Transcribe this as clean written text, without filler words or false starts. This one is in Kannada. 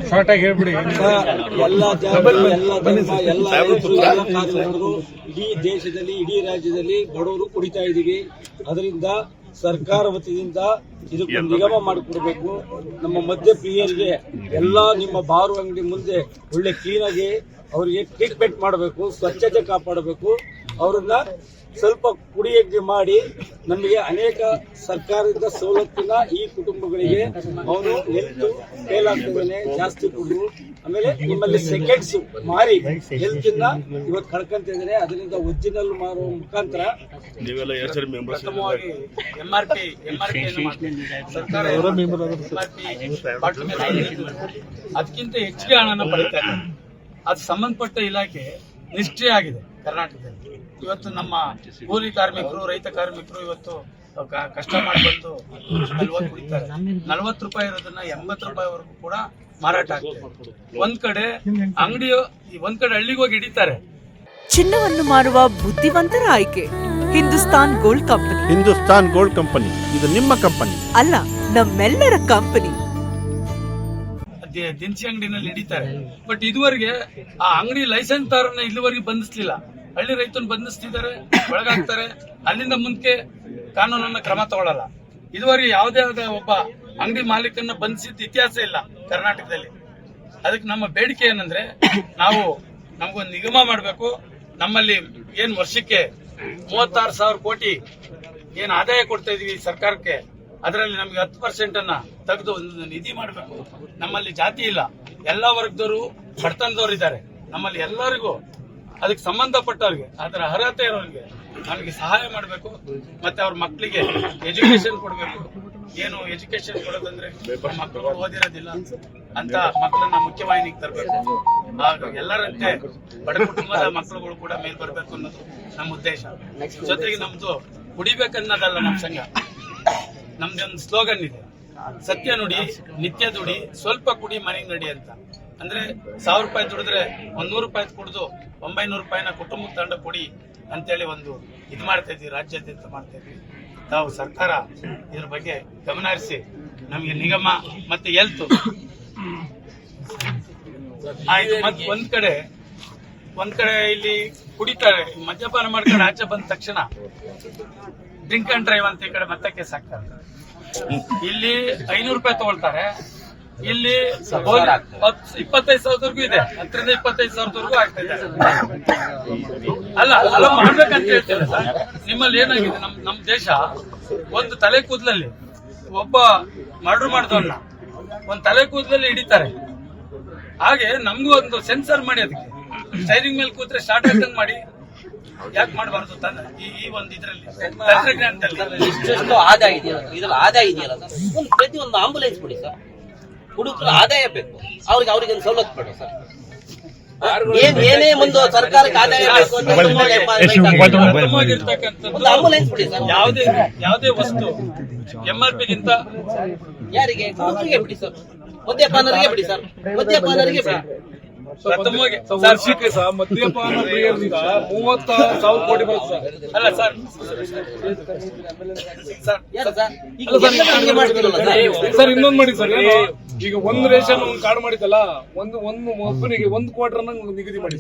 ಶಾರ್ಟ್ ಆಗಿ ಹೇಳ್ಬಿಡಿ. ಎಲ್ಲ ಜಾತಿ, ಎಲ್ಲ ಧರ್ಮ, ಎಲ್ಲ ಕಾರ್ಮಿಕರು ಇಡೀ ದೇಶದಲ್ಲಿ, ಇಡೀ ರಾಜ್ಯದಲ್ಲಿ ಬಡವರು ಕುಡಿತಾ ಇದ್ದೀವಿ. ಅದರಿಂದ ಸರ್ಕಾರ ವತಿಯಿಂದ ಇದಕ್ಕೆ ನಿಗಮ ಮಾಡಿಕೊಡ್ಬೇಕು. ನಮ್ಮ ಮದ್ಯ ಪ್ರಿಯರಿಗೆ ಎಲ್ಲ ನಿಮ್ಮ ಬಾರು ಅಂಗಡಿ ಮುಂದೆ ಒಳ್ಳೆ ಕ್ಲೀನ್ ಆಗಿ ಅವರಿಗೆ ಟ್ರೀಟ್ಮೆಂಟ್ ಮಾಡಬೇಕು, ಸ್ವಚ್ಛತೆ ಕಾಪಾಡಬೇಕು. ಅವರನ್ನ ಸ್ವಲ್ಪ ಕುಡಿಯಕ್ಕೆ ಮಾಡಿ ನಮಗೆ ಅನೇಕ ಸರ್ಕಾರದಿಂದ ಸವಲತ್ತಿನ ಈ ಕುಟುಂಬಗಳಿಗೆ ಅವನು ಹೆಲ್ತ್ ಫೇಲ್ ಆಗ್ತಿದ್ದಾನೆ, ಜಾಸ್ತಿ ಕುಡಿದು ಆಮೇಲೆ ನಿಮ್ಮಲ್ಲಿ ಸೆಕೆಂಡ್ಸ್ ಮಾರಿ ಹೆಲ್ತ್ ಇಂದ ಇವತ್ತು ಕಳ್ಕೊಂತ ಇದ್ದಾರೆ. ಅದರಿಂದ ಒರಿಜಿನಲ್ ಮಾರುವ ಮುಖಾಂತರ ಪ್ರಥಮವಾಗಿ MRP ಸರ್ಕಾರ ಅದಕ್ಕಿಂತ ಹೆಚ್ಚಿಗೆ ಹಣನ ಪಡಿತಾ ಇದೆ. ಅದು ಸಂಬಂಧಪಟ್ಟ ಇಲಾಖೆ ನಿಷ್ಠೆ ಆಗಿದೆ ಕರ್ನಾಟಕದಲ್ಲಿ. ಇವತ್ತು ನಮ್ಮ ಕೂಲಿ ಕಾರ್ಮಿಕರು, ರೈತ ಕಾರ್ಮಿಕರು ಇವತ್ತು ಕಷ್ಟ ಮಾಡಿ ಬಂದು ಅಲ್ಲಿ ಹೋಗಿ ಕುಡಿತಾರೆ. 40 ರೂಪಾಯಿ ಇರೋದನ್ನ 80 ರೂಪಾಯಿವರೆಗೂ ಕೂಡ ಮಾರಾಟ ಆಗ್ತದೆ. ಒಂದ್ ಕಡೆ ಹಳ್ಳಿಗೆ ಹೋಗಿ ಹಿಡಿತಾರೆ. ಚಿನ್ನವನ್ನು ಮಾರುವ ಬುದ್ಧಿವಂತರ ಆಯ್ಕೆ Hindustan gold company. Hindustan gold company ಇದು ನಿಮ್ಮ ಕಂಪನಿ ಅಲ್ಲ, ನಮ್ಮೆಲ್ಲರ ಕಂಪನಿ. ದಿನಸಿ ಅಂಗಡಿನಲ್ಲಿ ಹಿಡಿತಾರೆ. ಬಟ್ ಇದುವರೆಗೆ ಆ ಅಂಗಡಿ ಲೈಸೆನ್ಸ್ ದಾರನ್ನ ಇಲ್ಲಿವರೆಗೆ ಬಂಧಿಸ್ಲಿಲ್ಲ. ಹಳ್ಳಿ ರೈತನ ಬಂಧಿಸ್ತಿದ್ದಾರೆ, ಒಳಗಾಗ್ತಾರೆ. ಅಲ್ಲಿಂದ ಮುಂದೆ ಕಾನೂನನ್ನ ಕ್ರಮ ತಗೊಳ್ಳಲ್ಲ. ಇದುವರೆಗೆ ಯಾವುದೇ ಆದ ಒಬ್ಬ ಅಂಗಡಿ ಮಾಲೀಕನ್ನ ಬಂಧಿಸಿದ ಇತಿಹಾಸ ಇಲ್ಲ ಕರ್ನಾಟಕದಲ್ಲಿ. ಅದಕ್ಕೆ ನಮ್ಮ ಬೇಡಿಕೆ ಏನಂದ್ರೆ, ನಮಗೊಂದು ನಿಗಮ ಮಾಡಬೇಕು. ನಮ್ಮಲ್ಲಿ ಏನ್ ವರ್ಷಕ್ಕೆ 36,000 ಕೋಟಿ ಏನ್ ಆದಾಯ ಕೊಡ್ತಾ ಇದೀವಿ ಸರ್ಕಾರಕ್ಕೆ, ಅದರಲ್ಲಿ ನಮಗೆ 10% ಅನ್ನ ತೆಗೆದು ಒಂದು ನಿಧಿ ಮಾಡಬೇಕು. ನಮ್ಮಲ್ಲಿ ಜಾತಿ ಇಲ್ಲ, ಎಲ್ಲಾ ವರ್ಗದವರು ಬಡತನದವರು ಇದ್ದಾರೆ. ನಮ್ಮಲ್ಲಿ ಎಲ್ಲರಿಗೂ ಅದಕ್ಕೆ ಸಂಬಂಧಪಟ್ಟವ್ರಿಗೆ, ಅದರ ಅರ್ಹತೆ ಇರೋರಿಗೆ ನಮಗೆ ಸಹಾಯ ಮಾಡಬೇಕು. ಮತ್ತೆ ಅವ್ರ ಮಕ್ಕಳಿಗೆ ಎಜುಕೇಶನ್ ಕೊಡಬೇಕು. ಏನು ಎಜುಕೇಶನ್ ಕೊಡೋದಂದ್ರೆ ಮಕ್ಕಳು ಓದಿರೋದಿಲ್ಲ ಅಂತ ಮಕ್ಕಳನ್ನ ಮುಖ್ಯವಾಹಿನಿಗೆ ತರಬೇಕು. ಎಲ್ಲರಂತೆ ಬಡ ಕುಟುಂಬದ ಮಕ್ಕಳುಗಳು ಕೂಡ ಮೇಲ್ ಬರಬೇಕು ಅನ್ನೋದು ನಮ್ಮ ಉದ್ದೇಶ. ಜೊತೆಗೆ ನಮ್ದು ಕುಡಿಬೇಕನ್ನೋದಲ್ಲ ನಮ್ಮ ಸಂಘ. ನಮ್ದೊಂದು ಸ್ಲೋಗನ್ ಇದೆ, ಸತ್ಯ ನುಡಿ, ನಿತ್ಯ ದುಡಿ, ಸ್ವಲ್ಪ ಕುಡಿ ಮನೆಗೆ ನಡಿ ಅಂತ. ಅಂದ್ರೆ 1000 ರೂಪಾಯಿ ದುಡಿದ್ರೆ 100 ರೂಪಾಯಿ ಕುಡಿದು 900 ರೂಪಾಯಿನ ಕುಟುಂಬಕ್ಕೆ ತಂಡ ಕೊಡಿ ಅಂತೇಳಿ ಒಂದು ಇದು ಮಾಡ್ತಾ ಇದ್ವಿ, ರಾಜ್ಯಾದ್ಯಂತ ಮಾಡ್ತಾ ಇದ್ವಿ. ತಾವು ಸರ್ಕಾರ ಇದ್ರ ಬಗ್ಗೆ ಗಮನ ಹರಿಸಿ ನಮಗೆ ನಿಗಮ ಮತ್ತೆ ಹೆಲ್ತ್ ಆಯ್ತು. ಮತ್ತೆ ಒಂದ್ ಕಡೆ ಇಲ್ಲಿ ಕುಡಿತಾರೆ, ಮದ್ಯಪಾನ ಮಾಡ್ಕೊಂಡು ಆಚೆ ಬಂದ ತಕ್ಷಣ ಡ್ರಿಂಕ್ ಅಂಡ್ ಡ್ರೈವ್ ಅಂತ ಈ ಕಡೆ ಮತ್ತೆ ಕೇಸ್ ಹಾಕ್ತಾರೆ. ಇಲ್ಲಿ 500 ರೂಪಾಯಿ ತಗೊಳ್ತಾರೆ, ಇಲ್ಲಿ 25,000ವರೆಗೂ ಇದೆ, 10ರಿಂದ 25,000ವರೆಗೂ ಆಗ್ತಾ ಇದೆ. ಅಲ್ಲ ಮಾಡ್ಬೇಕಂತ ಹೇಳ್ತೇನೆ ಸರ್. ನಿಮ್ಮಲ್ಲಿ ಏನಾಗಿದೆ, ನಮ್ ದೇಶ ಒಂದು ತಲೆ ಕೂದಲಲ್ಲಿ ಒಬ್ಬ ಮರ್ಡರ್ ಮಾಡಿದವನ್ನ ಒಂದ್ ತಲೆ ಕೂದಲಲ್ಲಿ ಹಿಡಿತಾರೆ. ಹಾಗೆ ನಮ್ಗೂ ಒಂದು ಸೆನ್ಸರ್ ಮಾಡಿ, ಅದಕ್ಕೆ ಸ್ಟೈರಿಂಗ್ ಮೇಲೆ ಕೂತ್ರೆ ಸ್ಟಾರ್ಟ್ ಆಗ್ತಂಗ್ ಮಾಡಿ. ಯಾಕೆ ಮಾಡಬಾರ್ದು ಈ ಒಂದು ಇದ್ರಲ್ಲಿ ತಂತ್ರಜ್ಞಾನದಲ್ಲಿ ಇಷ್ಟೊಂದು ಆದಾಯ ಇದೆಯಲ್ಲ, ಇದ್ರಲ್ಲಿ ಆದಾಯ ಇದೆಯಲ್ಲ ಸರ್, ಪ್ರತಿ ಒಂದು ಆಂಬುಲೆನ್ಸ್ ಕೊಡಿ ಸರ್. ಹುಡುಗರು ಆದಾಯ ಬೇಕು, ಅವ್ರಿಗೆ ಒಂದು ಸವಲತ್ತು ಕೊಡಿ ಸರ್. ಏನೇ ಒಂದು ಸರ್ಕಾರಕ್ಕೆ ಆದಾಯ ಬೇಕು ಅಂತ ಆಂಬುಲೆನ್ಸ್ ಕೊಡಿ ಸರ್. ಯಾವುದೇ ವಸ್ತು MRPಗಿಂತ ಯಾರಿಗೆ ಹುಡುಗರಿಗೆ ಬಿಡಿ ಸರ್, ಮದ್ಯಪಾನರಿಗೆ ಬಿಡಿ ಸರ್, ಮದ್ಯಪಾನರಿಗೆ ಬಿಡಿ. ಮದ್ಯಪಾನ ಪ್ರಿಯರಿಂದ 30,000 ಕೋಟಿ ಬರುತ್ತೆ ಸರ್. ಅಲ್ಲ ಸರ್, ಸರ್ ಇನ್ನೊಂದು ಮಾಡಿ ಸರ್. ಈಗ ಒಂದು ರೇಷನ್ ಕಾರ್ಡ್ ಮಾಡಿದ್ದಲ್ಲ, ಒಬ್ಬನಿಗೆ 1 ಕ್ವಾರ್ಟರ್ ನಿಗದಿ ಮಾಡಿ.